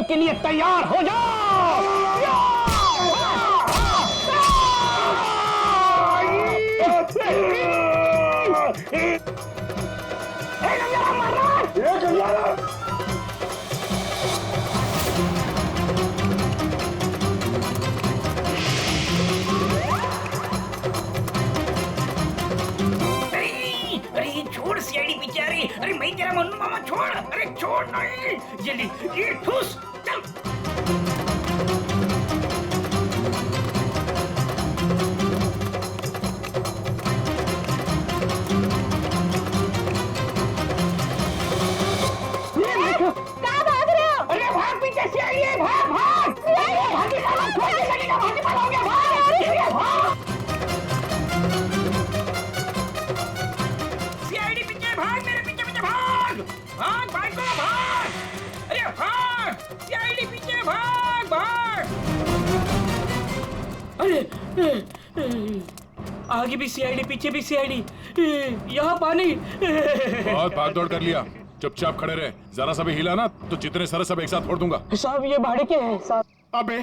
नाटक के लिए तैयार हो जाओ। अरे छोड़ सीआईडी पीछे आ रही। अरे मैं तेरा मन्नू मामा छोड़। अरे छोड़ नहीं, जल्दी ये ठूस चल। कहाँ भाग रहे हो? अरे भाग, पीछे सीआईडी है, भाग भाग। भागी साला, छोड़ लगेगा, भागी भागोगे, भाग। सीआईडी पीछे भाग, मेरे पीछे पीछे भाग भाग भाग को भाग। अरे भाग, सीआईडी पीछे भाग भाग। अरे आगे भी सीआईडी, पीछे भी सीआईडी, यहाँ पानी। बहुत भाग दौड़ कर लिया, चुपचाप खड़े रहे। जरा सा भी हिला ना तो जितने सारे सब एक साथ फोड़ दूंगा। साहब ये भाड़े के हैं साहब। अबे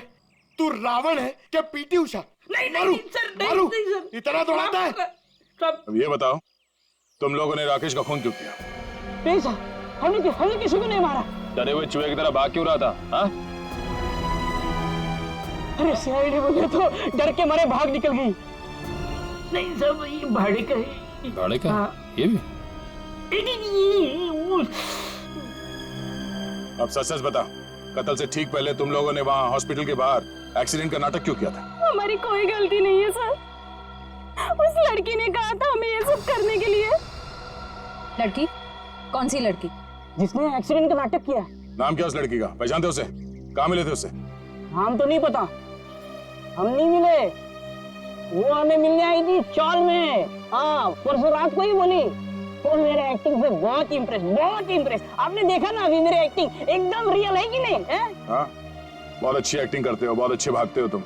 तू रावण है क्या पीटी उषा? नहीं मारू, नहीं सर, मारू। नहीं सर, इतना दौड़ाता है? सब अब ये बताओ, तुम लोगों ने राकेश का खून क्यों किया? नहीं साहब, हमने किसी को नहीं मारा। डरे हुए चूहे की तरह भाग क्यों रहा था? हाँ? अरे सीआईडी मुझे तो डर के मारे भाग निकल गई। नहीं सब ये भाड़े का है। भाड़े का? हाँ। ये भी? नहीं, वो अब सच सच बता, कत्ल से ठीक पहले तुम लोगों ने वहाँ हॉस्पिटल के बाहर एक्सीडेंट का नाटक क्यों किया था? हमारी कोई गलती नहीं है सर। उस लड़की ने कहा था हमें ये सब करने के लिए। लड़की? कौन सी लड़की? जिसने एक्सीडेंट का नाटक किया। नाम क्या उस लड़की का? पहचानते उसे? कहाँ मिले थे उससे? नाम तो नहीं पता, हम नहीं मिले। वो हमें मिलने आई थी चौल में। हाँ, परसों रात को ही बोली। तो मेरे एक्टिंग से बहुत इम्प्रेस। आपने देखा ना अभी मेरी एक्टिंग एकदम रियल है कि नहीं है? हाँ, बहुत अच्छी एक्टिंग करते हो, बहुत अच्छे भागते हो तुम।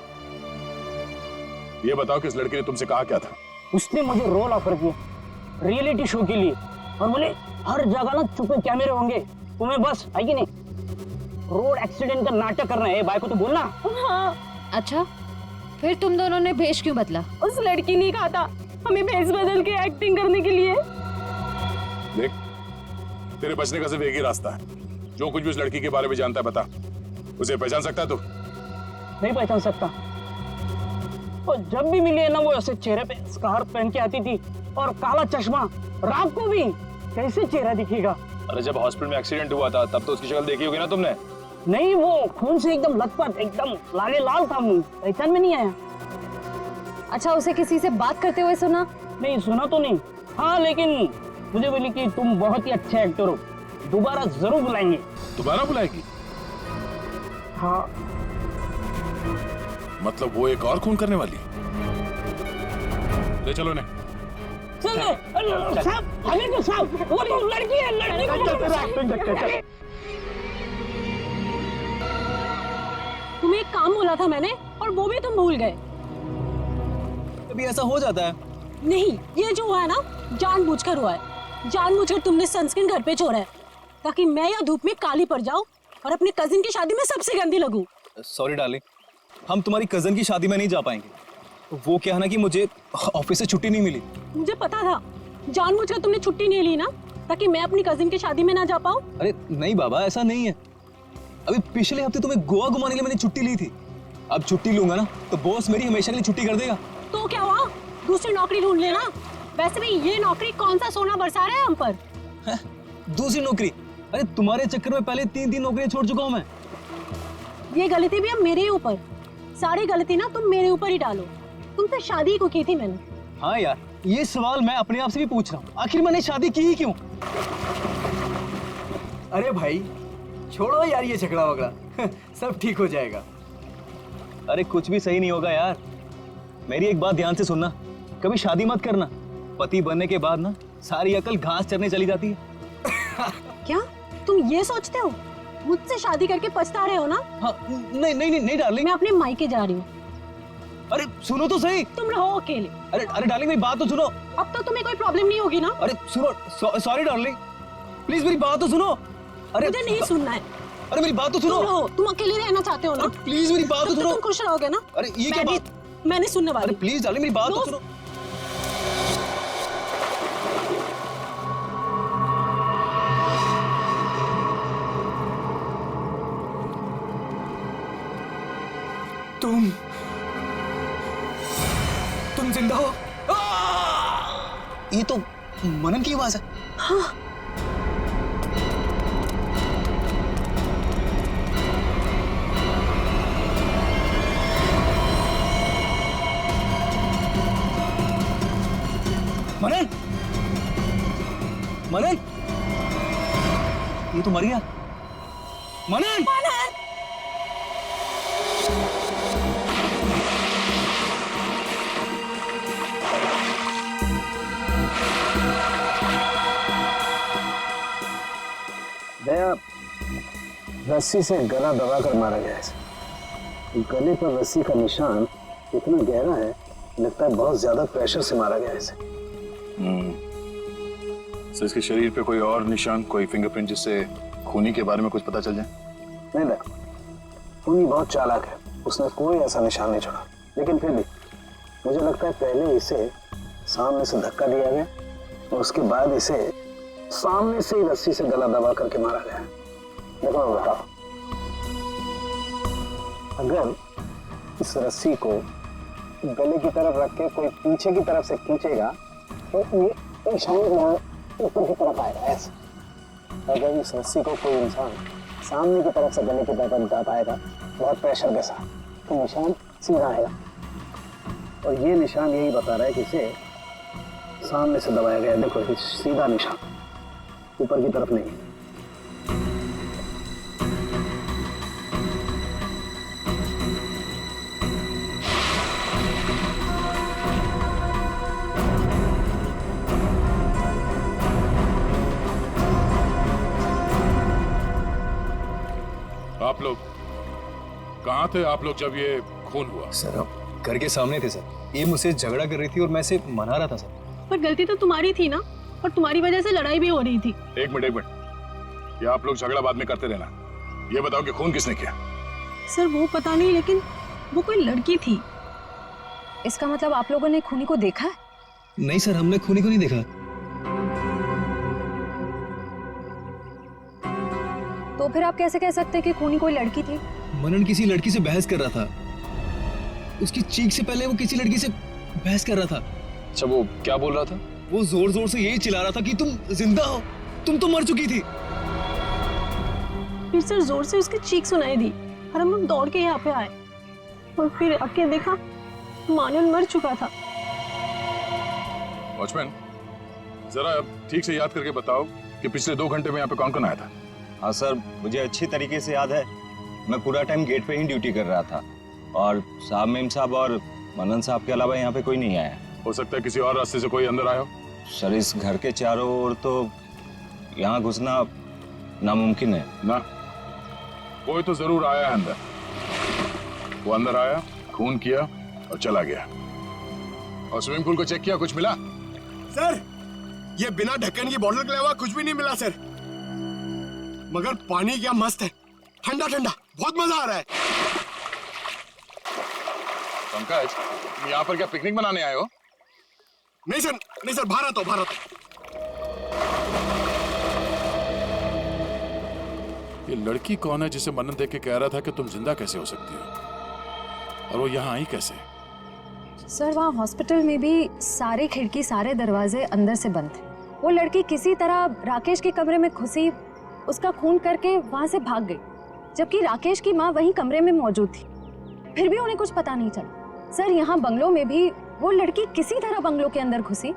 ये बताओ कि इस लड़की ने तुमसे कहा क्या था? उसने मुझे रोल ऑफर किया रियलिटी शो के लिए और बोले हर जगह ना छुपे कैमरे होंगे, तुम्हें बस है कि नहीं रोड एक्सीडेंट का नाटक करना है। भाई को तो बोलना। हाँ, अच्छा, फिर तुम दोनों ने भेष क्यों बदला? उस लड़की ने कहा था हमें भेष बदल के एक्टिंग करने के लिए। देख, तेरे बचने का सिर्फ एक ही रास्ता है। जो कुछ भी उस लड़की के बारे में जानता है बता। उसे पहचान सकता है तू? नहीं पहचान सकता। और जब भी मिली है ना, वो ऐसे चेहरे पे स्कार्फ पहन के आती थी और काला चश्मा। रात को भी कैसे चेहरा दिखेगा? अरे जब हॉस्पिटल में एक्सीडेंट हुआ था तब तो उसकी शक्ल देखी होगी ना तुमने? नहीं, वो खून से एकदम लथपथ, एकदम लाले लाल था मुंह, पहचान में नहीं आया। अच्छा, उसे किसी से बात करते हुए सुना? नहीं सुना तो नहीं। हाँ, लेकिन मुझे बोली कि तुम बहुत ही अच्छे एक्टर हो, दोबारा जरूर बुलाएंगे। दोबारा बुलाएगी? हाँ। मतलब वो एक और खून करने वाली? ले चलो ने। साहब, हमें तो साहब, वो लड़की है, लड़की को तुम्हें एक काम बोला था मैंने और वो भी तुम भूल गए। कभी ऐसा हो जाता है। नहीं, ये जो हुआ है ना जानबूझकर हुआ है। जानबूझकर तुमने सनस्क्रीन घर पे छोड़ा है ताकि मैं या धूप में काली पड़ जाऊं और अपने कजिन की शादी में सबसे गंदी लगूं। सॉरी डार्लिंग, हम तुम्हारी कजन की शादी में नहीं जा पाएंगे। वो क्या है ना कि मुझे ऑफिस से छुट्टी नहीं मिली। मुझे पता था, जानबूझकर तुमने छुट्टी नहीं ली ना ताकि मैं अपनी कजिन की शादी में ना जा पाऊं। अरे नहीं बाबा, ऐसा नहीं है। अभी पिछले हफ्ते तुम्हें गोवा घुमाने के लिए मैंने छुट्टी ली थी। अब छुट्टी लूंगा ना तो बॉस मेरी हमेशा के लिए छुट्टी कर देगा। तो क्या हुआ, दूसरी नौकरी ढूंढ लेना। वैसे भी ये नौकरी कौन सा सोना बरसा रहा है हम पर। दूसरी नौकरी? अरे तुम्हारे चक्कर में पहले 3 नौकरियां छोड़ चुका हूं मैं। ये गलती भी अब मेरे ऊपर। सारी गलती ना तुम मेरे ऊपर ही डालो। तुमसे शादी को की थी मैंने। हाँ यार, ये सवाल मैं अपने आप से भी पूछ रहा हूँ, आखिर मैंने शादी की ही क्यों? अरे भाई छोड़ो यार ये झगड़ा वगड़ा सब ठीक हो जाएगा। अरे कुछ भी सही नहीं होगा यार। मेरी एक बात ध्यान से सुनना, कभी शादी मत करना। पति बनने के बाद ना सारी अकल घास चरने चली जाती है। क्या तुम ये सोचते हो मुझसे शादी करके पछता रहे हो ना? हाँ, नहीं डार्लिंग। मैं अपने मायके जा रही हूँ। अरे सुनो तो सही। तुम रहो अकेले। अरे डार्लिंग मेरी बात तो सुनो। अब तो तुम्हें कोई प्रॉब्लम नहीं होगी ना? अरे सुनो, सॉरी डार्लिंग, प्लीज मेरी बात तो सुनो। अरे मुझे नहीं सुनना है। अरे मेरी बात तो तुम सुनो। रहो, तुम अकेले रहना चाहते हो ना? अरे प्लीज मेरी बात तो तब सुनो। तुम खुश रहोगे ना? अरे ये क्या मैं बात? मैं नहीं सुनने वाली। अरे प्लीज डार्लिंग मेरी बात तो दोस्त- सुनो। तुम जिंदा हो? ये तो मनन की आवाज है। मनन, मनन, ये तो मर गया। मनन, दया रस्सी से गला दबाकर मारा गया है। गले पर रस्सी का निशान इतना गहरा है, लगता है बहुत ज्यादा प्रेशर से मारा गया है इसे। सर इसके शरीर पे कोई और निशान, कोई फिंगरप्रिंट जिससे खूनी के बारे में कुछ पता चल जाए? नहीं देखो, खूनी बहुत चालाक है, उसने कोई ऐसा निशान नहीं छोड़ा। लेकिन फिर भी मुझे लगता है पहले इसे सामने से धक्का दिया गया और उसके बाद इसे सामने से ही रस्सी से गला दबा करके मारा गया। देखो मैं बताओ, अगर इस रस्सी को गले की तरफ रख के कोई पीछे की तरफ से खींचेगा तो ये निशान ऊपर की तरफ आएगा ऐसे। अगर इस रस्सी को कोई इंसान सामने की तरफ से गले की तरफ दबाएगा बहुत प्रेशर के साथ, तो निशान सीधा आएगा। और ये निशान यही बता रहा है कि इसे सामने से दबाया गया। देखो ये सीधा निशान, ऊपर की तरफ नहीं। आप लोग कहाँ थे आप लोग जब ये खून हुआ? सर हम घर के सामने थे सर। ये मुझसे झगड़ा कर रही थी और मैं इसे मना रहा था सर। पर गलती तो तुम्हारी थी ना, और तुम्हारी वजह से लड़ाई भी हो रही थी। एक मिनट, ये आप लोग झगड़ा बाद में करते रहना। ये बताओ कि खून किसने किया? सर वो पता नहीं, लेकिन वो कोई लड़की थी। इसका मतलब आप लोगों ने खूनी को देखा है? नहीं सर, हमने खूनी को नहीं देखा। तो फिर आप कैसे कह सकते हैं कि खूनी कोई लड़की थी? मनन किसी लड़की से बहस कर रहा था। उसकी चीख से पहले वो किसी लड़की से बहस कर रहा था। अच्छा वो क्या बोल रहा था? वो जोर जोर से यही चिल्ला रहा था कि तुम जिंदा हो, तुम तो मर चुकी थी। फिर सर जोर से उसकी चीख सुनाई दी और हम लोग दौड़ के यहाँ पे आए और फिर आके देखा मानन मर चुका था। वॉचमैन, जरा ठीक से याद करके बताओ कि पिछले 2 घंटे में यहाँ पे कौन कौन आया था? हाँ सर, मुझे अच्छी तरीके से याद है। मैं पूरा टाइम गेट पे ही ड्यूटी कर रहा था और साहब मेम साहब और मनन साहब के अलावा यहाँ पे कोई नहीं आया। हो सकता है किसी और रास्ते से कोई अंदर आया हो। सर इस घर के चारों ओर तो यहाँ घुसना नामुमकिन है ना, कोई तो जरूर आया है अंदर। वो अंदर आया, खून किया और चला गया। और स्विमिंग पूल को चेक किया, कुछ मिला? सर ये बिना ढक्कन की बोतल के अलावा कुछ भी नहीं मिला सर, मगर पानी क्या मस्त है, ठंडा ठंडा, बहुत मजा आ रहा है। पंकज, तुम यहाँ पर क्या पिकनिक मनाने आए हो? नहीं सर, भारत हो भारत। ये लड़की कौन है जिसे मनन देख के कह रहा था कि तुम जिंदा कैसे हो सकती हो, और वो यहाँ आई कैसे? सर वहाँ हॉस्पिटल में भी सारे खिड़की सारे दरवाजे अंदर से बंद थे। वो लड़की किसी तरह राकेश के कमरे में घुसी, उसका खून करके वहाँ से भाग गई, जबकि राकेश की माँ वहीं कमरे में मौजूद थी। फिर भी उन्हें कुछ पता नहीं चला। सर यहाँ बंगलों में भी वो लड़की किसी तरह बंगलों के अंदर घुसी,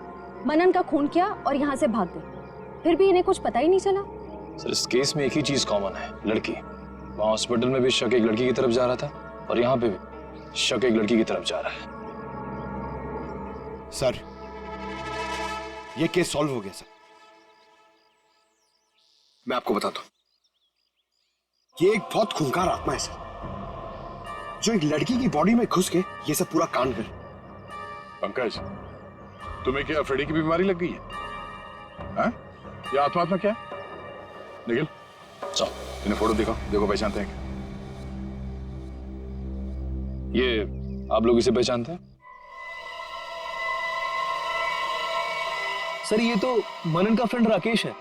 मनन का खून किया और यहाँ से भाग गई, फिर भी इन्हें कुछ पता ही नहीं चला। सर इस केस में एक ही चीज कॉमन है, लड़की। वहाँ हॉस्पिटल में भी शक एक लड़की की तरफ जा रहा था और यहाँ पे भी शक एक लड़की की तरफ जा रहा है। सर ये केस सॉल्व हो गया सर। मैं आपको बताता हूं, ये एक बहुत खूंखार आत्मा है सर, जो एक लड़की की बॉडी में घुस के ये सब पूरा कांड करे। पंकज, तुम्हें क्या फ्रेडी की बीमारी लग गई है? हाँ? ये आत्मा क्या है? निखिल, चलो इन्हें फोटो दिखाओ, देखो पहचानते हैं क्या? ये आप लोग इसे पहचानते हैं? सर ये तो मनन का फ्रेंड राकेश है।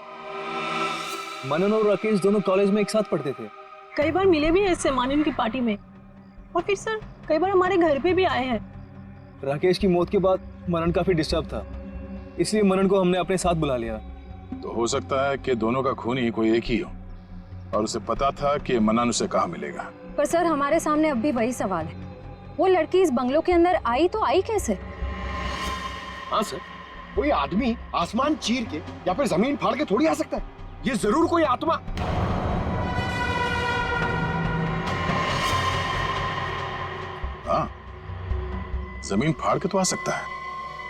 मनन और राकेश दोनों कॉलेज में एक साथ पढ़ते थे। कई बार मिले भी हैं इससे मानन की पार्टी में, और फिर सर कई बार हमारे घर पे भी आए हैं। राकेश की मौत के बाद मनन काफी डिस्टर्ब था, इसलिए मनन को हमने अपने साथ बुला लिया। तो हो सकता है कि दोनों का खूनी कोई एक ही हो और उसे पता था कि मनन उसे कहाँ मिलेगा। पर सर हमारे सामने अब भी वही सवाल है, वो लड़की इस बंगलो के अंदर आई तो आई कैसे? हाँ सर, कोई आदमी आसमान चीर के या फिर जमीन फाड़ के थोड़ी आ सकता है। ये जरूर कोई आत्मा। हाँ, जमीन फाड़ के तो आ सकता है।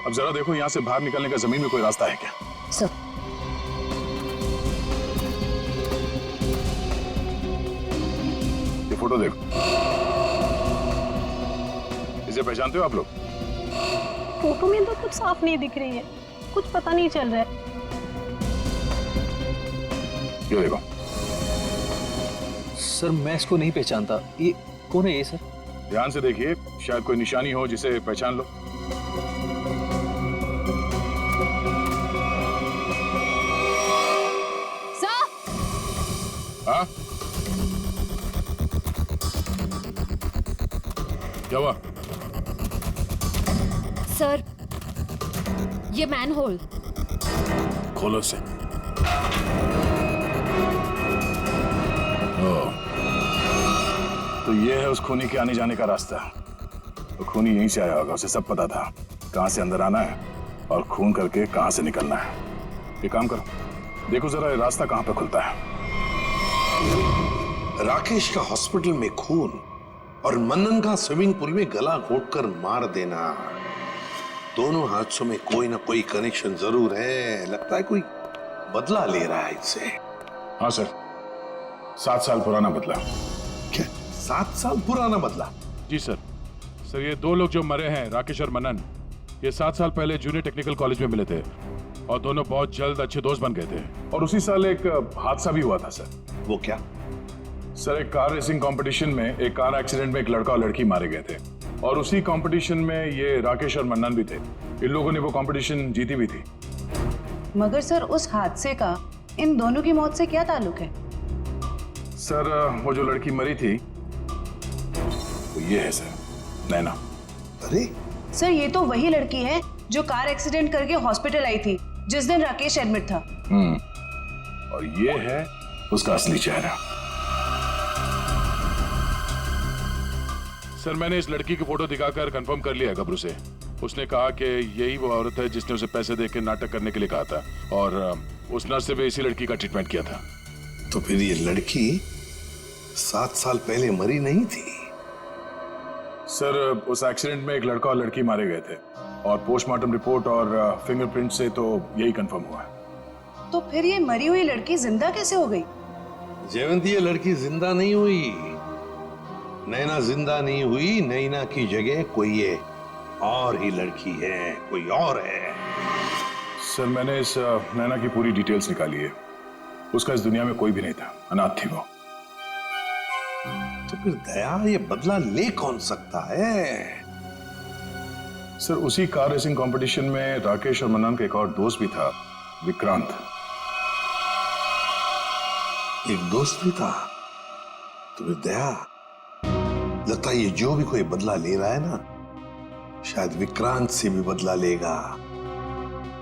अब जरा देखो यहाँ से बाहर निकलने का जमीन में कोई रास्ता है क्या? सर ये फोटो देखो, इसे पहचानते हो आप लोग? फोटो में तो कुछ साफ नहीं दिख रही है, कुछ पता नहीं चल रहा है। ये देखो। सर मैं इसको नहीं पहचानता, ये कौन है ये सर? ध्यान से देखिए, शायद कोई निशानी हो जिसे पहचान लो। सर हाँ, क्या हुआ? सर ये मैनहोल। खोलो से। तो ये है उस खूनी के आने जाने का रास्ता। तो खूनी यहीं से आया होगा, उसे सब पता था कहां से अंदर आना है और खून करके कहां से निकलना है। ये काम करो, देखो जरा ये रास्ता कहां पे खुलता है। राकेश का हॉस्पिटल में खून और मनन का स्विमिंग पूल में गला घोटकर मार देना, दोनों हादसों में कोई ना कोई कनेक्शन जरूर है। लगता है कोई बदला ले रहा है इससे। हाँ सर, 7 साल पुराना बदला। क्या 7 साल पुराना बदला? जी सर। सर ये 2 लोग जो मरे हैं, राकेश और मनन, ये 7 साल पहले जूनियर टेक्निकल कॉलेज में मिले थे और दोनों बहुत जल्द अच्छे दोस्त बन गए थे। और उसी साल एक हादसा भी हुआ था सर। वो क्या? सर एक कार रेसिंग कंपटीशन में एक कार एक्सीडेंट में एक लड़का और लड़की मारे गए थे और उसी कंपटीशन में ये राकेश और मन्नन भी थे। इन लोगों ने वो कंपटीशन जीती भी थी। मगर सर उस हादसे का इन दोनों की मौत से क्या ताल्लुक है? सर वो जो लड़की मरी थी वो ये है सर, नैना। अरे सर ये तो वही लड़की है जो कार एक्सीडेंट करके हॉस्पिटल आई थी जिस दिन राकेश एडमिट था। और ये है उसका असली चेहरा। सर मैंने इस लड़की की फोटो दिखाकर कंफर्म कर लिया गबरू से। उसने कहा कि यही वो औरत है जिसने उसे पैसे देकर नाटक करने के लिए कहा था और उस नर्स से भी इसी लड़की का ट्रीटमेंट किया था। तो फिर ये लड़की 7 साल पहले मरी नहीं थी? सर उस एक्सीडेंट में एक लड़का और लड़की मारे गए थे और पोस्टमार्टम रिपोर्ट और फिंगरप्रिंट से तो यही कंफर्म हुआ है। तो फिर ये मरी हुई लड़की जिंदा कैसे हो गई? जयवंती, ये लड़की जिंदा नहीं हुई, नैना जिंदा नहीं हुई। नैना की जगह कोई ये और ही लड़की है, कोई और है। सर मैंने इस नैना की पूरी डिटेल्स निकाली है। उसका इस दुनिया में कोई भी नहीं था, अनाथ थी वो। तो फिर दया ये बदला ले कौन सकता है? सर उसी कार रेसिंग कंपटीशन में राकेश और मन्नन का एक और दोस्त भी था, विक्रांत। एक दोस्त भी था? तो फिर दया लगता है ये जो भी कोई बदला ले रहा है ना, शायद विक्रांत से भी बदला लेगा।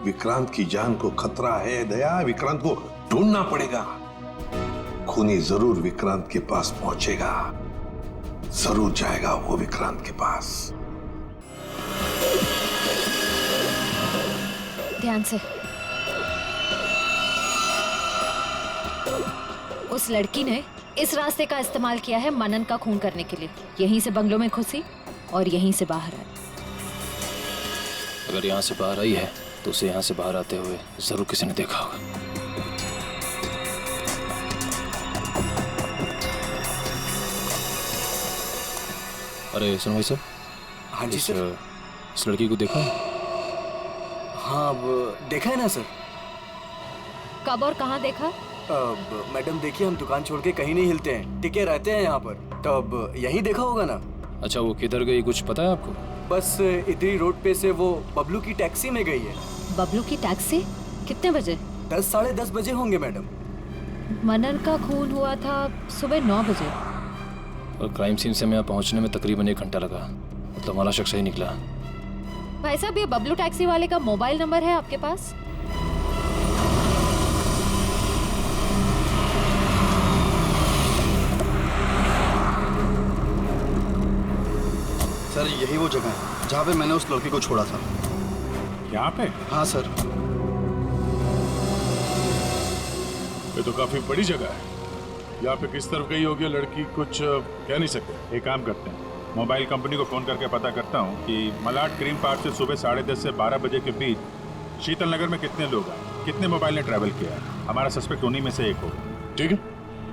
विक्रांत की जान को खतरा है दया, विक्रांत को ढूंढना पड़ेगा। खूनी जरूर विक्रांत के पास पहुंचेगा, जरूर जाएगा वो विक्रांत के पास। ध्यान से। उस लड़की ने इस रास्ते का इस्तेमाल किया है मनन का खून करने के लिए। यहीं से बंगलों में घुसी और यहीं से बाहर आई। अगर यहाँ से बाहर आई है तो उसे यहाँ से बाहर आते हुए जरूर किसी ने देखा होगा। अरे सुनो भाई साहब। हाँ जी सर। इस लड़की को देखा? हाँ अब देखा है ना सर। कब और कहाँ देखा? मैडम देखिए, हम दुकान छोड़ के कहीं नहीं हिलते हैं, टिके रहते हैं यहाँ पर। तो अब यहीं देखा होगा ना। अच्छा, वो किधर गई कुछ पता है आपको? बस इधरी रोड पे से वो बबलू की टैक्सी में गई है। बबलू की टैक्सी? कितने बजे? 10 साढ़े 10 बजे होंगे मैडम। मनन का खून हुआ था सुबह 9 बजे। और क्राइम सीन से मैं यहाँ पहुँचने में तकरीबन 1 घंटा लगा। मतलब हमारा शख्स ही निकला। भाई साहब, ये बबलू टैक्सी वाले का मोबाइल नंबर है आपके पास? सर यही वो जगह है जहाँ पे मैंने उस लड़की को छोड़ा था। यहाँ पे? हाँ सर। ये तो काफी बड़ी जगह है। यहाँ पे किस तरफ गई होगी लड़की कुछ कह नहीं सकते। एक काम करते हैं, मोबाइल कंपनी को फोन करके पता करता हूँ कि मलाड क्रीम पार्क से सुबह 10:30 से 12 बजे के बीच शीतल नगर में कितने लोग आए, कितने मोबाइल ने ट्रैवल किया। हमारा सस्पेक्ट उन्हीं में से एक होगा। ठीक है,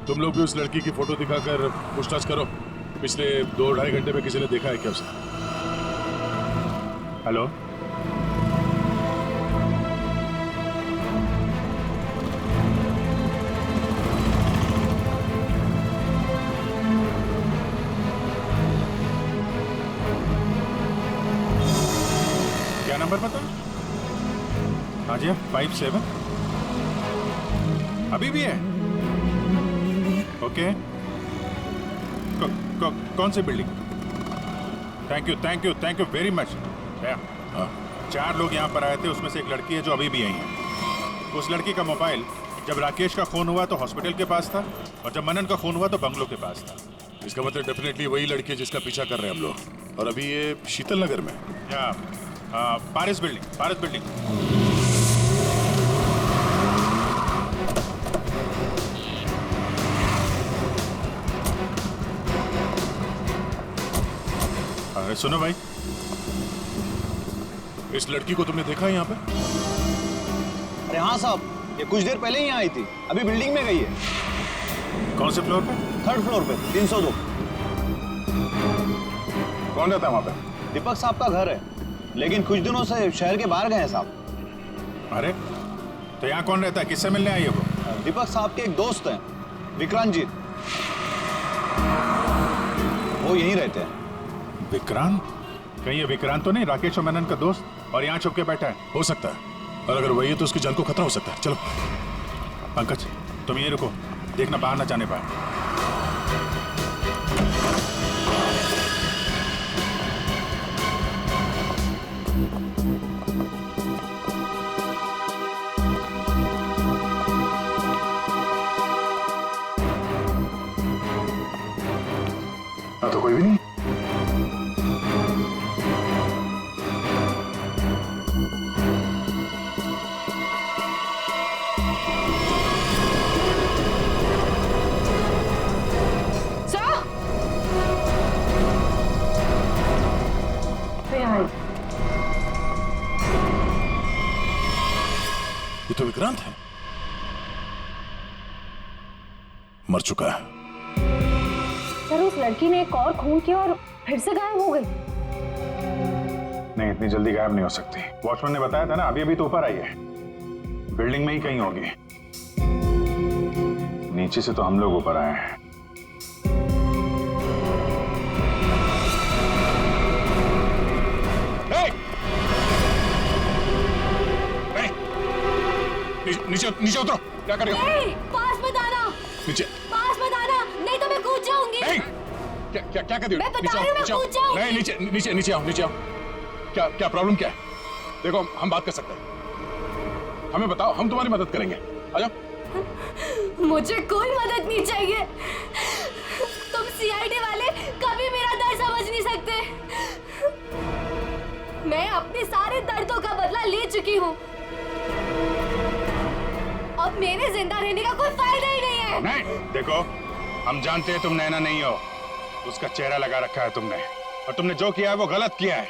तुम लोग भी उस लड़की की फोटो दिखाकर पूछताछ करो। पिछले 2-2.5 घंटे में किसी ने देखा है क्या उसे? हेलो, क्या नंबर पता? हाँ जी, 57 अभी भी है। ओके, कौन सी building? Thank you very much. 4 लोग यहाँ पर आए थे, उसमें से एक लड़की है जो अभी भी आई है। उस लड़की का मोबाइल जब राकेश का खून हुआ तो हॉस्पिटल के पास था, और जब मनन का खून हुआ तो बंगलो के पास था। इसका मतलब डेफिनेटली वही लड़की है जिसका पीछा कर रहे हैं हम लोग। और अभी ये शीतल नगर में। Paris building. अरे सुनो भाई, इस लड़की को तुमने देखा है यहाँ पे? अरे हाँ साहब, ये कुछ देर पहले ही आई थी, अभी बिल्डिंग में गई है। कौन से फ्लोर पे? 3rd फ्लोर पे, 302। कौन रहता है वहाँ पे? दीपक साहब का घर है, लेकिन कुछ दिनों से शहर के बाहर गए हैं साहब। अरे तो यहाँ कौन रहता है, किससे मिलने आई है वो? दीपक साहब के एक दोस्त हैं, विक्रांत जी, वो यहीं रहते हैं। विक्रांत? कहीं ये विक्रांत तो नहीं राकेश और मनन का दोस्त, और यहाँ छुप के बैठा है? हो सकता है, और अगर वही है तो उसकी जान को खतरा हो सकता है। चलो पंकज, तुम यहीं रुको, देखना बाहर ना जाने पाए। तो कोई भी नहीं। ये तो विक्रांत है, मर चुका है। सर, उस लड़की ने एक और खून किया और फिर से गायब हो गई। नहीं, इतनी जल्दी गायब नहीं हो सकती। वॉचमैन ने बताया था ना, अभी तो ऊपर आई है, बिल्डिंग में ही कहीं होगी। नीचे से तो हम लोग ऊपर आए हैं। नीचे उतरो, क्या कर रहे हो? पास मत आना, नीचे पास मत आना, नहीं तो मैं कूद जाऊंगी। नहीं, क्या कर रही हो? मैं बता रही हूँ, मैं कूद जाऊंगी। नहीं, नीचे आओ। क्या प्रॉब्लम क्या है? देखो, हम बात कर सकते हैं। हमें बताओ, हम तुम्हारी मदद करेंगे। आ जाओ। मुझे कोई मदद नहीं चाहिए। तुम सीआईडी वाले कभी मेरा दर्द समझ नहीं सकते। मैं अपने सारे दर्दों का बदला ले चुकी हूँ। अब मेरे जिंदा रहने का कोई फायदा ही नहीं है। नहीं, देखो, हम जानते हैं तुम नैना नहीं हो। उसका चेहरा लगा रखा है तुमने, और तुमने जो किया है वो गलत किया है,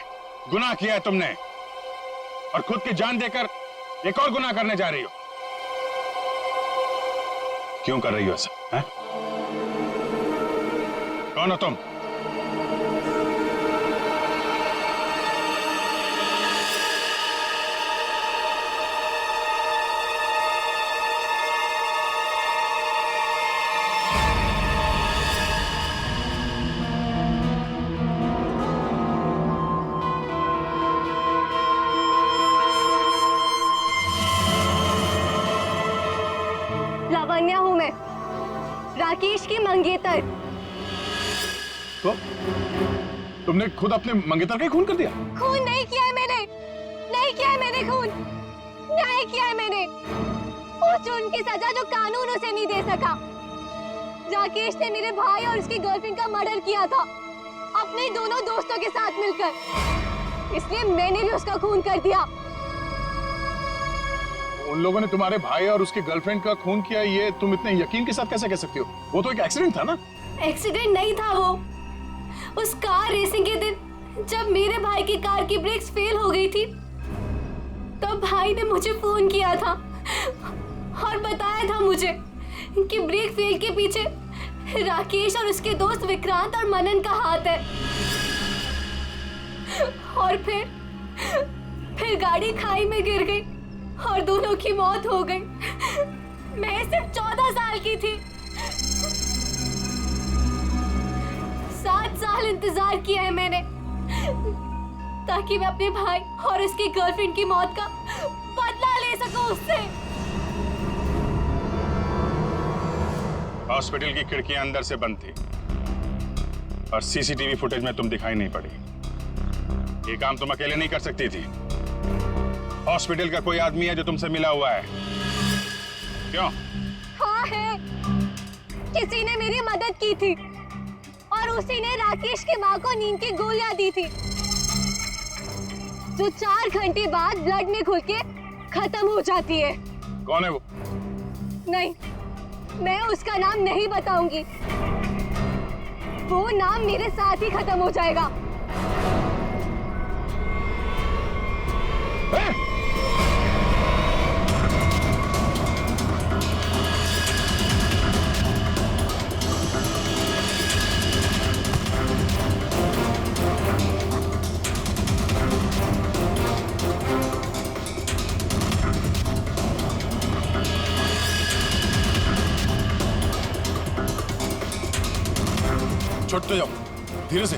गुनाह किया है तुमने, और खुद की जान देकर एक और गुनाह करने जा रही हो। क्यों कर रही हो ऐसा? हैं? कौन हो तुम? राकेश की मंगेतर। तो तुमने खुद अपने मंगेतर का ही खून कर दिया? खून नहीं किया है मैंने, नहीं किया है मैंने खून, न्याय किया है मैंने। वो जुर्म की सजा जो कानून उसे नहीं दे सका। राकेश ने मेरे भाई और उसकी गर्लफ्रेंड का मर्डर किया था अपने दोनों दोस्तों के साथ मिलकर, इसलिए मैंने भी उसका खून कर दिया। उन लोगों ने तुम्हारे भाई और उसकी गर्लफ्रेंड का खून किया, ये तुम इतने यकीन के साथ कैसे कह सकती हो? वो तो एक एक्सीडेंट था ना? एक्सीडेंट नहीं था वो। उस कार रेसिंग के दिन जब मेरे भाई की कार की ब्रेक्स फेल हो गई थी, तब भाई ने मुझे फोन किया था और बताया था मुझे कि ब्रेक फेल के पीछे राकेश और उसके दोस्त विक्रांत और मनन का हाथ है। और फिर गाड़ी खाई में गिर गई और दोनों की मौत हो गई। मैं सिर्फ 14 साल की थी। 7 साल इंतजार किया है मैंने ताकि मैं अपने भाई और उसकी गर्लफ्रेंड की मौत का बदला ले सकूं उससे। हॉस्पिटल की खिड़कियां अंदर से बंद थी और सीसीटीवी फुटेज में तुम दिखाई नहीं पड़ी। ये काम तुम अकेले नहीं कर सकती थी। हॉस्पिटल का कोई आदमी है जो तुमसे मिला हुआ है? क्यों? हाँ है, किसी ने मेरी मदद की थी और उसी ने राकेश की माँ को नींद की गोलियां दी थी जो 4 घंटे बाद ब्लड में घुल के खत्म हो जाती है। कौन है वो? नहीं, मैं उसका नाम नहीं बताऊंगी। वो नाम मेरे साथ ही खत्म हो जाएगा। छोड़ते जाओ, धीरे से।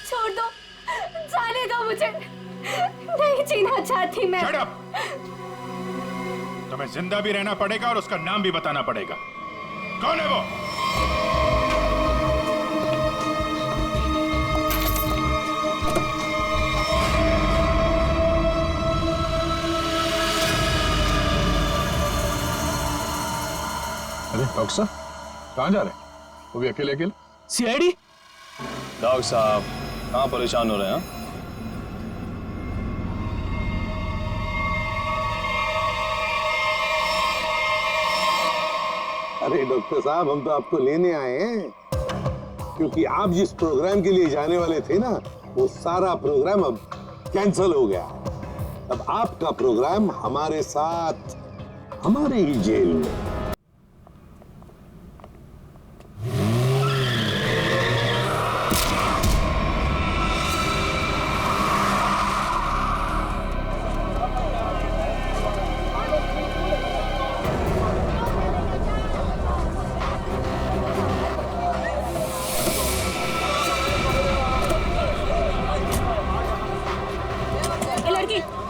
छोड़ दो, जाने दो मुझे, नहीं जीना चाहती मैं। Shut up! तुम्हें जिंदा भी रहना पड़ेगा और उसका नाम भी बताना पड़ेगा। कौन है वो? अरे डॉक्टर साहब, कहाँ जा रहे हैं? वो भी अकेले अकेले? सीआईडी? डॉक्टर साहब कहाँ परेशान हो रहे हैं? अरे डॉक्टर साहब, हम तो आपको लेने आए हैं क्योंकि आप जिस प्रोग्राम के लिए जाने वाले थे ना, वो सारा प्रोग्राम अब कैंसिल हो गया। अब आपका प्रोग्राम हमारे साथ, हमारे ही जेल में।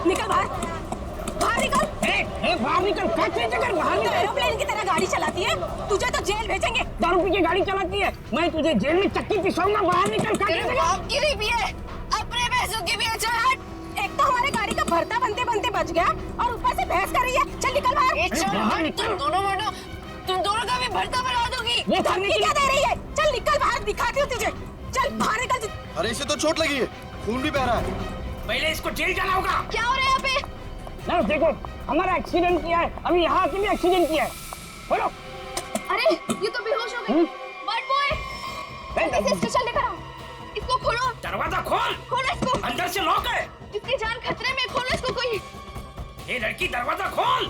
निकल बाहर, बाहर निकल। बाहर निकल, फैक्ट्री से कर बाहर निकल। एरोप्लेन की तरह गाड़ी चलाती है, तुझे तो जेल भेजेंगे। दारू पी के गाड़ी चलाती है, मैं तुझे जेल में चक्की पिसाऊंगा। बाहर निकल, फैक्ट्री से बाप की भी है, अपने पैसों की भी है। चल हट। एक तो हमारे गाड़ी का भरता बनते बनते बच गया और ऊपर से बहस कर रही है। चल निकल बाहर। तुम दोनों मानो, तुम दोनों का भी भरता बना दूंगी। ये धमकी क्या दे रही है? चल निकल बाहर, दिखाती हूँ तुझे। चल बाहर निकल। अरे इसे तो चोट लगी है, खून भी बह रहा है। पहले इसको जेल जाना होगा। क्या हो रहा है यहाँ पे? नर्स देखो, हमारा एक्सीडेंट किया है, अभी यहाँ आके भी एक्सीडेंट किया है। बोलो। अरे ये तो बेहोश हो गई। बर्ड बॉय, इसे स्टेशन लेकर आओ। इसको खोलो। दरवाजा खोल। खोलो इसको। अंदर से लॉक है। इसकी जान खतरे में, खोलो इसको कोई। ये लड़की, दरवाजा खोल।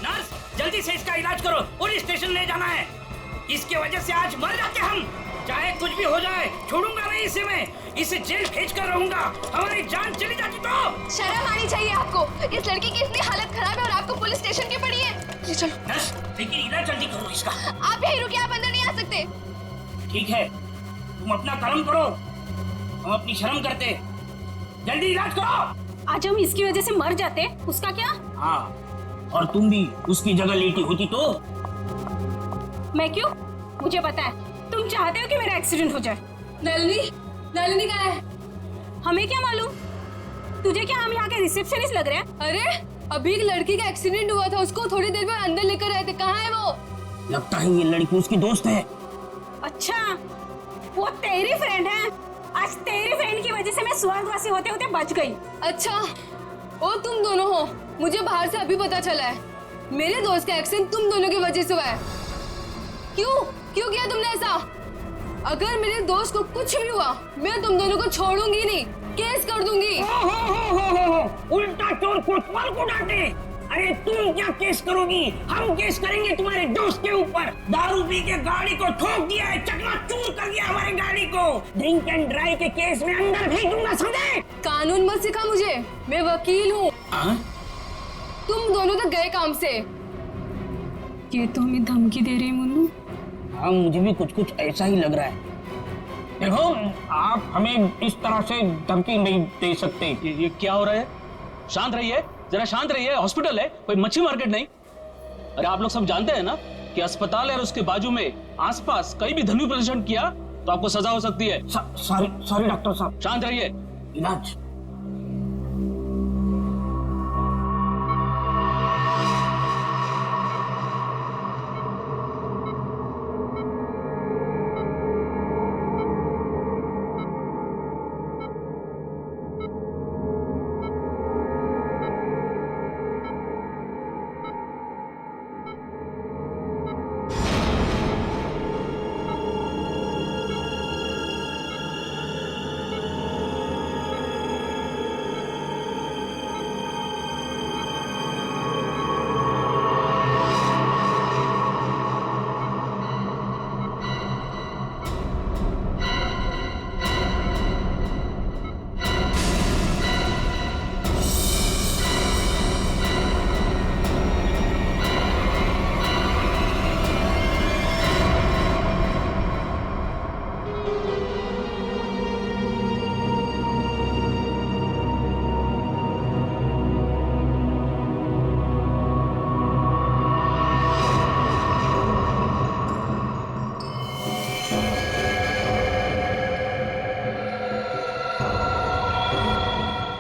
नर्स, जल्दी से इसका इलाज करो, पुलिस स्टेशन ले जाना है। इसकी वजह से आज मर जाते हम। चाहे कुछ भी हो जाए छोड़ूंगा नहीं इसे मैं। इसे जेल भेज कर रहूंगा। हमारी जान चली जाती तो। शर्म आनी चाहिए आपको। इस लड़की की इतनी हालत खराब है और आपको पुलिस स्टेशन की पड़ी है। ये चलो। बस लेकिन इलाज जल्दी करो इसका। आप यहीं रुकिए, आप अंदर नहीं आ सकते। ठीक है, तुम अपना कर्म करो, हम अपनी शर्म करते। जल्दी इलाज करो। आज हम इसकी वजह से मर जाते, उसका क्या? हाँ, और तुम भी उसकी जगह लेटी होती तो। मैं क्यों? मुझे पता है तुम चाहते हो कि मेरा एक्सीडेंट हो जाए। नलिनी कहाँ है? हमें क्या मालूम? तुझे क्या हम यहाँ के रिसेप्शनिस्ट लग रहे हैं? अरे अभी एक लड़की का एक्सीडेंट हुआ था, उसको थोड़ी देर में अंदर लेकर आए थे। कहाँ है वो? लगता है ये लड़की उसकी दोस्त है। अच्छा, वो तेरी फ्रेंड है। आज तेरी फ्रेंड की वजह से मैं स्वर्गवासी होते होते बच गई। अच्छा, वो तुम दोनों हो? मुझे बाहर से अभी पता चला है। मेरे दोस्त का एक्सीडेंट तुम दोनों की वजह से हुआ है। क्यों किया तुमने ऐसा? अगर मेरे दोस्त को कुछ भी हुआ, मैं तुम दोनों को छोड़ूंगी नहीं, केस कर दूंगी। उल्टा चोर कोतवाल को डांटे। अरे तुम क्या केस करोगी? हम केस करेंगे तुम्हारे दोस्त के ऊपर। दारू पी के गाड़ी को ठोक दिया है, चकनाचूर कर दिया हमारी गाड़ी को। ड्रिंक एंड ड्राइव के केस में अंदर भेज दूंगा, समझे? कानून मत सिखा मुझे, मैं वकील हूँ। तुम दोनों तो गए काम से। ये तो हमें धमकी दे रही है मुन्नू। हाँ, मुझे भी कुछ ऐसा ही लग रहा है। देखो, आप हमें इस तरह से धमकी नहीं दे सकते। ये क्या हो रहा है? शांत रहिए, जरा शांत रहिए। हॉस्पिटल है, कोई मच्छी मार्केट नहीं। अरे आप लोग सब जानते हैं ना कि अस्पताल है और उसके बाजू में आसपास कहीं भी ध्वनि प्रदर्शन किया तो आपको सजा हो सकती है। सॉरी डॉक्टर साहब। शांत रहिए। इलाज।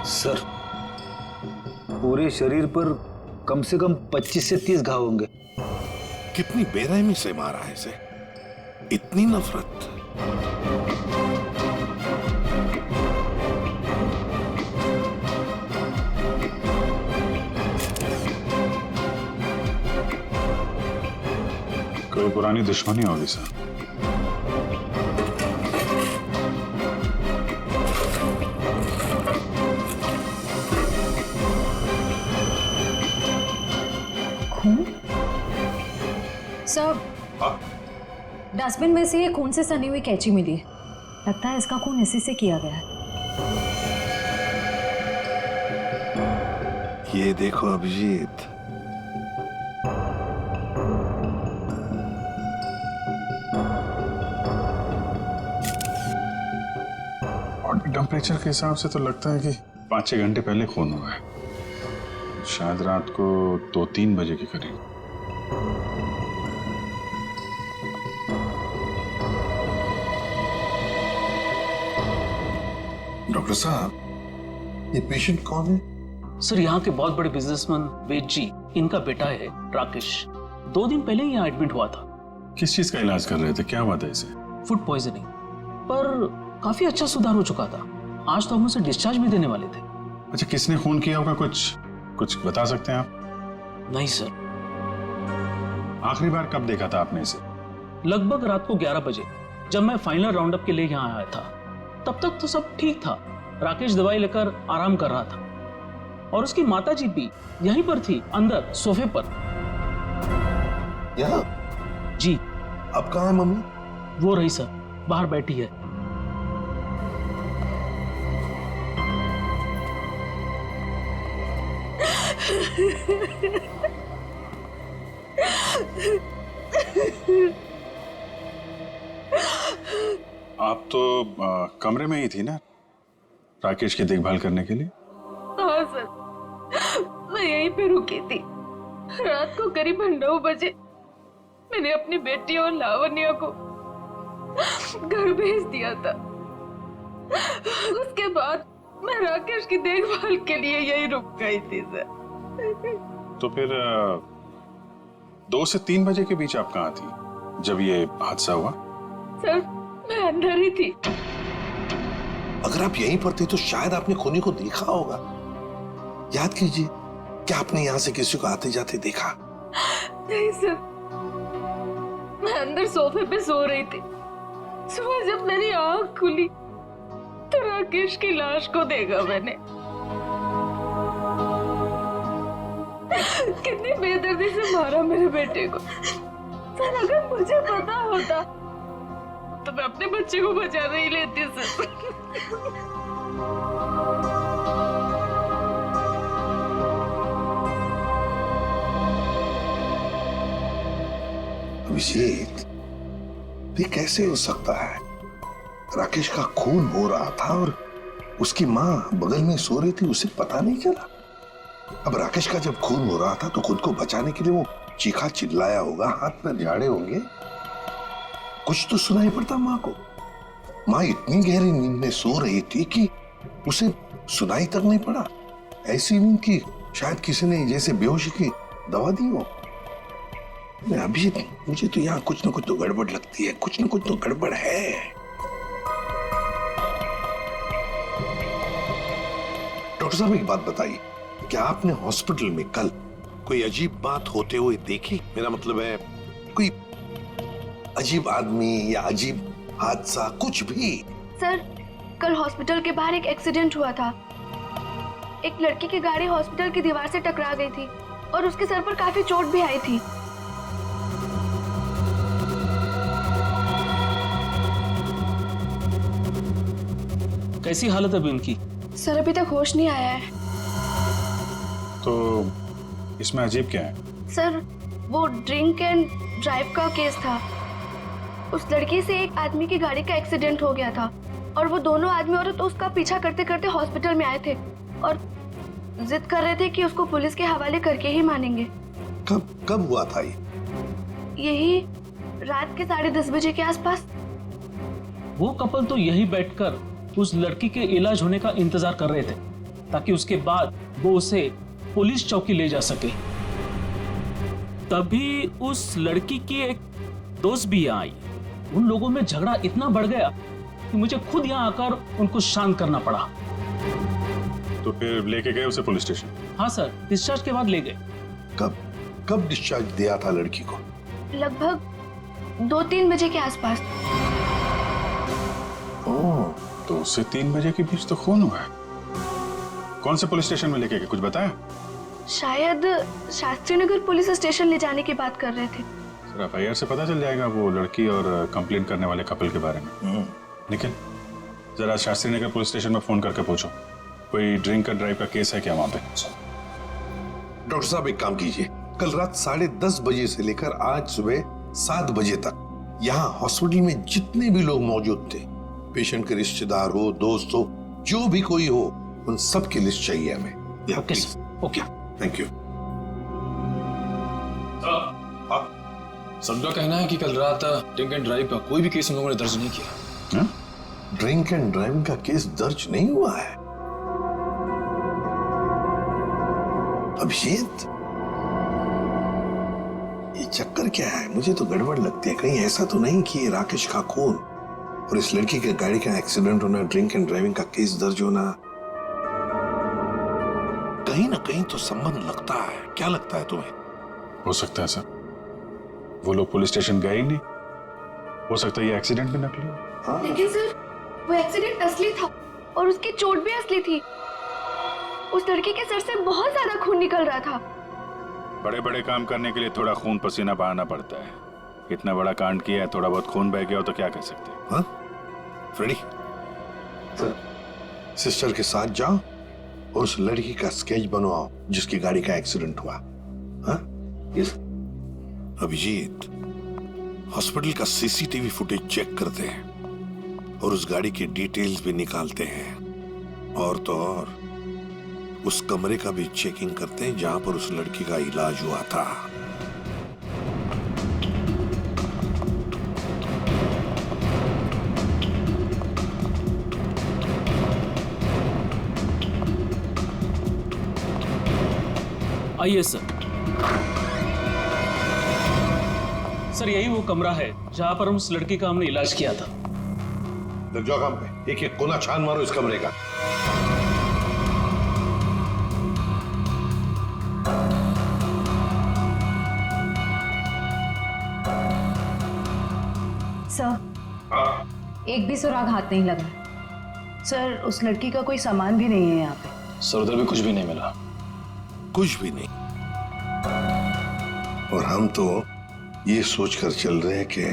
सर, पूरे शरीर पर कम से कम 25 से 30 घाव होंगे। कितनी बेरहमी से मारा है इसे, इतनी नफरत। कोई पुरानी दुश्मनी होगी सर। सर, डस्टबिन में से ये खून से सनी हुई कैंची मिली है। लगता है इसका खून इसी से किया गया है। ये देखो अभिजीत, बॉडी टेम्परेचर के हिसाब से तो लगता है कि 5-6 घंटे पहले खून हुआ है। शायद रात को 2-3 बजे के करीब। डॉक्टर साहब, ये पेशेंट कौन है? सर, यहाँ के बहुत बड़े बिजनेसमैन वेद जी, इनका बेटा है राकेश। 2 दिन पहले ही यहाँ एडमिट हुआ था। किस चीज का इलाज कर रहे थे? क्या बात है इसे? फूड पॉइजनिंग, पर काफी अच्छा सुधार हो चुका था। आज तो हम उसे डिस्चार्ज भी देने वाले थे। अच्छा, किसने खून किया होगा? कुछ बता सकते हैं आप? नहीं सर। आखिरी बार कब देखा था आपने इसे? लगभग रात को 11 बजे, जब मैं फाइनल राउंड अप के लिए यहाँ आया था। तब तक तो सब ठीक था। राकेश दवाई लेकर आराम कर रहा था और उसकी माताजी भी यहीं पर थी, अंदर सोफे पर। यहाँ? जी। अब कहाँ है मम्मी? वो रही सर, बाहर बैठी है। आप तो कमरे में ही थी ना राकेश की देखभाल करने के लिए? हाँ सर, मैं यहीं पे रुकी थी। रात को करीब 9 बजे मैंने अपनी बेटी और लावण्या को घर भेज दिया था। उसके बाद मैं राकेश की देखभाल के लिए यहीं रुक गई थी सर। तो फिर 2 से 3 बजे के बीच आप कहाँ थी जब ये हादसा हुआ? सर मैं अंदर ही थी। अगर आप यहीं पर थे तो शायद आपने खूनी को देखा होगा। याद कीजिए, क्या आपने यहाँ से किसी को आते जाते देखा? नहीं सर, मैं अंदर सोफे पे सो रही थी। सुबह जब मेरी आंख खुली तो राकेश की लाश को देखा मैंने। कितनी बेदर्दी से मारा मेरे बेटे को। सर अगर मुझे पता होता तो मैं अपने बच्चे को बचा नहीं लेती सर। अभिषेक, ये कैसे हो सकता है? राकेश का खून हो रहा था और उसकी माँ बगल में सो रही थी, उसे पता नहीं चला। अब राकेश का जब खून हो रहा था तो खुद को बचाने के लिए वो चीखा चिल्लाया होगा, हाथ पैर झाड़े होंगे, कुछ तो सुनाई पड़ता माँ को। माँ इतनी गहरी नींद में सो रही थी कि उसे सुनाई तक नहीं पड़ा। ऐसी नींद की शायद किसी ने जैसे बेहोशी की दवा दी हो। अभी मुझे तो यहाँ कुछ न कुछ तो गड़बड़ लगती है, कुछ न कुछ तो गड़बड़ है। डॉक्टर साहब एक बात बताइए, क्या आपने हॉस्पिटल में कल कोई अजीब बात होते हुए देखी? मेरा मतलब है कोई अजीब आदमी या अजीब हादसा, कुछ भी? सर, कल हॉस्पिटल के बाहर एक एक्सीडेंट हुआ था। एक लड़की की गाड़ी हॉस्पिटल की दीवार से टकरा गई थी और उसके सर पर काफी चोट भी आई थी। कैसी हालत है अभी उनकी? सर अभी तक होश नहीं आया है। तो इसमें अजीब क्या है? सर वो ड्रिंक एंड ड्राइव का केस था। उस लड़की से एक आदमी की गाड़ी का एक्सीडेंट हो गया था और वो दोनों आदमी औरत उसका पीछा करते करते हॉस्पिटल में आए थे और जिद कर रहे थे कि उसको पुलिस के हवाले करके ही मानेंगे। कब हुआ था ये? यही रात के 10:30 बजे के आसपास। वो कपल तो यही बैठकर उस लड़की के इलाज होने का इंतजार कर रहे थे ताकि उसके बाद वो उसे पुलिस चौकी ले जा सके। तभी उस लड़की की एक दोस्त भी यहाँ आई। उन लोगों में झगड़ा इतना बढ़ गया कि मुझे खुद यहाँ आकर उनको शांत करना पड़ा। तो फिर लेके गए उसे पुलिस स्टेशन? हाँ सर, डिस्चार्ज के बाद ले गए। कब डिस्चार्ज दिया था लड़की को? लगभग 2-3 बजे के आसपास। ओह, तो उससे 3 बजे के बीच तो खून हुआ है। कौन से पुलिस स्टेशन में लेके गए, कुछ बताया? शायद शास्त्री नगर पुलिस स्टेशन ले जाने की बात कर रहे थे। सर FIR से पता चल जाएगा वो लड़की और कंप्लेंट करने वाले कपल के बारे में। निखिल, जरा शास्त्री नगर पुलिस स्टेशन में फोन करके पूछो कोई ड्रिंक एंड ड्राइव का केस है क्या वहां पे। डॉक्टर साहब एक काम कीजिए, कल रात 10:30 बजे से लेकर आज सुबह 7 बजे तक यहाँ हॉस्पिटल में जितने भी लोग मौजूद थे, पेशेंट के रिश्तेदार हो, दोस्त हो, जो भी कोई हो, उन सब की लिस्ट चाहिए हमें। Okay okay, thank you. सबका कहना है कि कल रात ड्रिंक एंड ड्राइव का कोई भी केस उन लोगों ने दर्ज नहीं किया। ड्रिंक एंड ड्राइविंग का केस दर्ज नहीं हुआ है? अभिषेक, ये चक्कर क्या है? मुझे तो गड़बड़ लगती है। कहीं ऐसा तो नहीं कि ये राकेश का खून और इस लड़की के गाड़ी का एक्सीडेंट होना, ड्रिंक एंड ड्राइविंग का केस दर्ज होना, कहीं ना कहीं तो संबंध लगता है। क्या लगता है तुम्हें? हो सकता है सर, वो लोग पुलिस स्टेशन गए ही नहीं। हो सकता है ये एक्सीडेंट भी नकली हो। लेकिन सर वो एक्सीडेंट असली था और उसकी चोट भी असली थी। उस लड़की के सर से बहुत ज्यादा खून निकल रहा था। बड़े बड़े काम करने के लिए थोड़ा खून पसीना बहाना पड़ता है। इतना बड़ा कांड किया है, थोड़ा बहुत खून बह गया हो तो क्या कह सकते हैं? फ्रेडी, सिस्टर के साथ जाओ और उस लड़की का स्केच बनवाओ जिसकी गाड़ी का एक्सीडेंट हुआ। हाँ? यस। अभिजीत, हॉस्पिटल का सीसीटीवी फुटेज चेक करते हैं और उस गाड़ी की डिटेल्स भी निकालते हैं, और तो और उस कमरे का भी चेकिंग करते हैं जहां पर उस लड़की का इलाज हुआ था। आइए सर। सर यही वो कमरा है जहां पर उस लड़की का हमने इलाज किया था। लग जाओ काम पे, एक एक कोना छान मारो इस कमरे का। सर, एक भी सुराग हाथ नहीं लगा। सर उस लड़की का कोई सामान भी नहीं है यहाँ पे। सर उधर भी कुछ भी नहीं मिला। कुछ भी नहीं। और हम तो ये सोचकर चल रहे हैं कि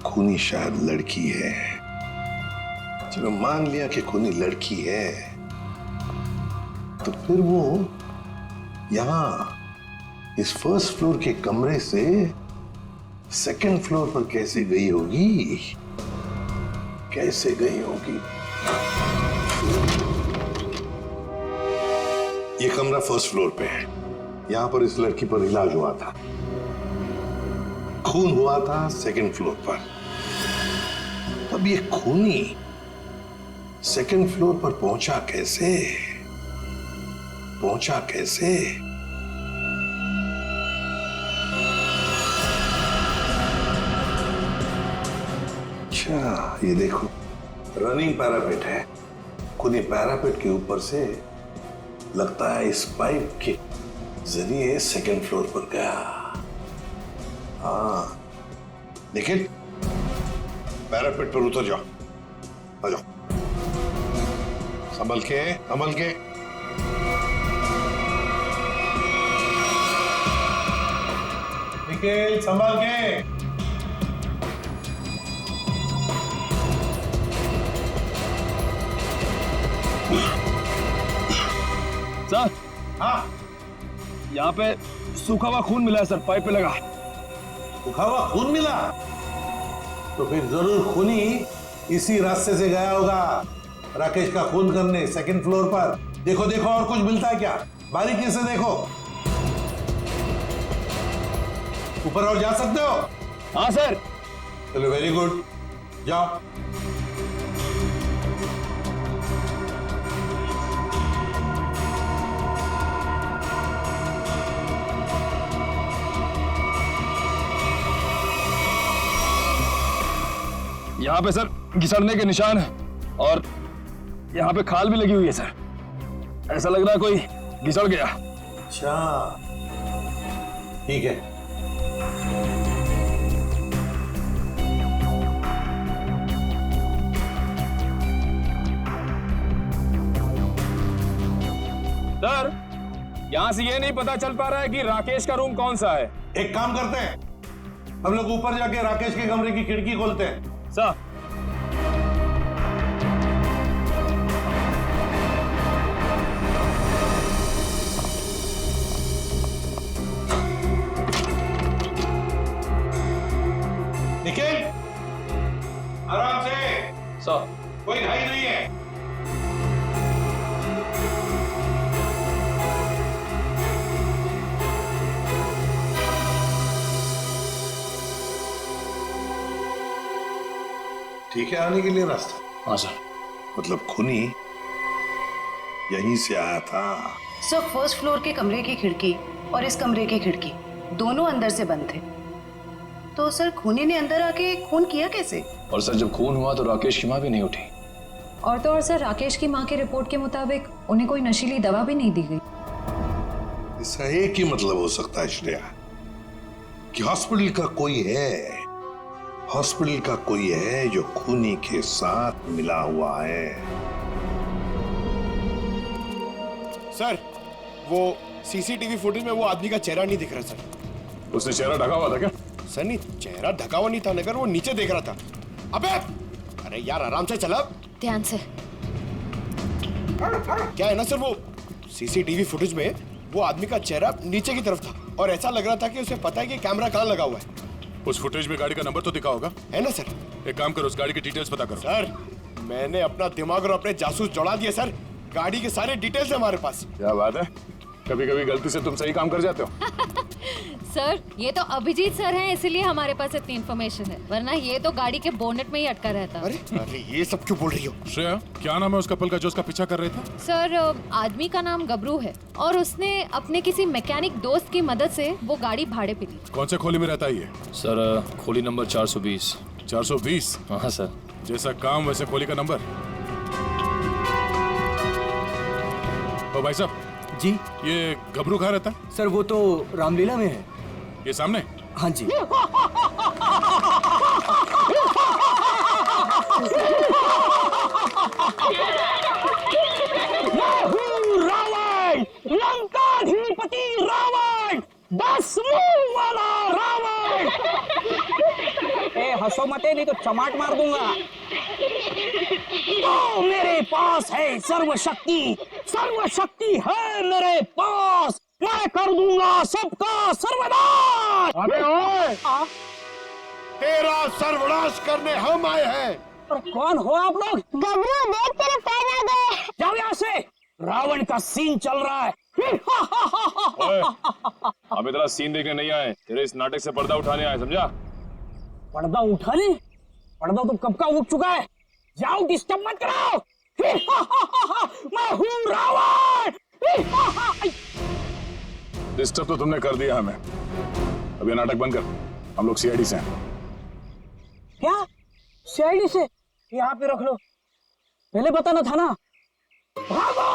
खूनी शायद लड़की है। चलो मान लिया कि खूनी लड़की है, तो फिर वो यहां इस फर्स्ट फ्लोर के कमरे से सेकंड फ्लोर पर कैसे गई होगी? कैसे गई होगी? ये कमरा फर्स्ट फ्लोर पे है। यहां पर इस लड़की पर इलाज हुआ था। खून हुआ था सेकंड फ्लोर पर। अब ये खूनी सेकंड फ्लोर पर पहुंचा कैसे? पहुंचा कैसे? अच्छा, ये देखो रनिंग पैरापेट है। खूनी पैरापेट के ऊपर से लगता है इस पाइप के जरिए सेकंड फ्लोर पर गया। हाँ, लेकिन पैरापेट पर उतर जाओ, आ जाओ, संभल के, संभल के। निखिल, संभल के। सर, हाँ, यहाँ पे सूखा हुआ खून मिला है सर, पाइप पे लगा। सूखा हुआ खून मिला? तो फिर जरूर खूनी इसी रास्ते से गया होगा राकेश का खून करने सेकंड फ्लोर पर। देखो देखो और कुछ मिलता है क्या? बारीकी से देखो। ऊपर और जा सकते हो? हाँ सर। चलो वेरी गुड, जाओ। यहाँ पे सर घिसड़ने के निशान है और यहाँ पे खाल भी लगी हुई है सर। ऐसा लग रहा है कोई घिसड़ गया। अच्छा, ठीक है। सर, यहाँ से ये नहीं पता चल पा रहा है कि राकेश का रूम कौन सा है। एक काम करते हैं, हम लोग ऊपर जाके राकेश के कमरे की खिड़की खोलते हैं। सर, निखिल, आराम से। सर, कोई घाई नहीं है। ठीक है आने के लिए रास्ता? हाँ सर। मतलब खूनी यहीं से आया था? सर फर्स्ट फ्लोर के कमरे की खिड़की और इस कमरे की खिड़की दोनों अंदर से बंद थे। तो सर खूनी ने अंदर आके खून किया कैसे? और सर जब खून हुआ तो राकेश की माँ भी नहीं उठी। और तो और सर राकेश की माँ के रिपोर्ट के मुताबिक उन्हें कोई नशीली दवा भी नहीं दी गई। इसका एक ही मतलब हो सकता है श्रेया, कि हॉस्पिटल का कोई है, हॉस्पिटल का कोई है जो खूनी के साथ मिला हुआ है। सर, वो सीसीटीवी फुटेज में वो आदमी का चेहरा नहीं दिख रहा सर। उसने चेहरा ढका हुआ था क्या? सर नहीं, चेहरा ढका हुआ नहीं था, मगर वो नीचे देख रहा था। अबे अरे यार आराम से चला। ध्यान से। क्या है ना सर, वो सीसीटीवी फुटेज में वो आदमी का चेहरा नीचे की तरफ था और ऐसा लग रहा था कि उसे पता है कि कैमरा कहाँ लगा हुआ है। उस फुटेज में गाड़ी का नंबर तो दिखा होगा, है ना सर? एक काम करो, उस गाड़ी की डिटेल्स पता करो। सर मैंने अपना दिमाग और अपने जासूस जोड़ा दिए सर, गाड़ी के सारे डिटेल्स है हमारे पास। क्या बात है, कभी कभी गलती से तुम सही काम कर जाते हो। सर ये तो अभिजीत सर हैं, इसलिए हमारे पास इतनी इन्फॉर्मेशन है, वरना ये तो गाड़ी के बोनेट में ही अटका रहता। अरे ये सब क्यों बोल रही हो? श्रेया, क्या नाम है उस कपल का जो उसका पीछा कर रहे थे? सर आदमी का नाम गबरू है और उसने अपने किसी मैकेनिक दोस्त की मदद से वो गाड़ी भाड़े पे ली। कौन से खोली में रहता है ये? सर खोली नंबर 420। 420? हाँ सर। जैसा काम वैसे खोली का नंबर। ओ भाई साहब जी, ये गबरू कहाँ रहता है? सर वो तो रामलीला में है। ये सामने? हाँ जी। रावण, लंकाधिपति रावण, 10 मुंह वाला रावण। ए हंसो मत, नहीं तो चमाट मार दूंगा। तो मेरे पास है सर्वशक्ति, सर्वशक्ति है मेरे पास, मैं कर दूंगा सबका सर्वनाश। अबे ओए, तेरा सर्वनाश करने हम आए हैं। पर कौन हो आप लोग? गबरू देख तेरे पैर आ गए। जाओ यहाँ से, रावण का सीन चल रहा है। ओए, हम इतना सीन देखने नहीं आए, तेरे इस नाटक से पर्दा उठाने आए, समझा? पर्दा उठाने? पर्दा तो कब का उठ चुका है। जाओ, डिस्टर्ब मत कराओ। मैं हूँ रावण। डिस्टर्ब तो तुमने कर दिया हमें, अब ये नाटक बंद कर, हम लोग सीआईडी से हैं। क्या सीआईडी से? यहाँ पे रख लो, पहले बताना था ना। भागो!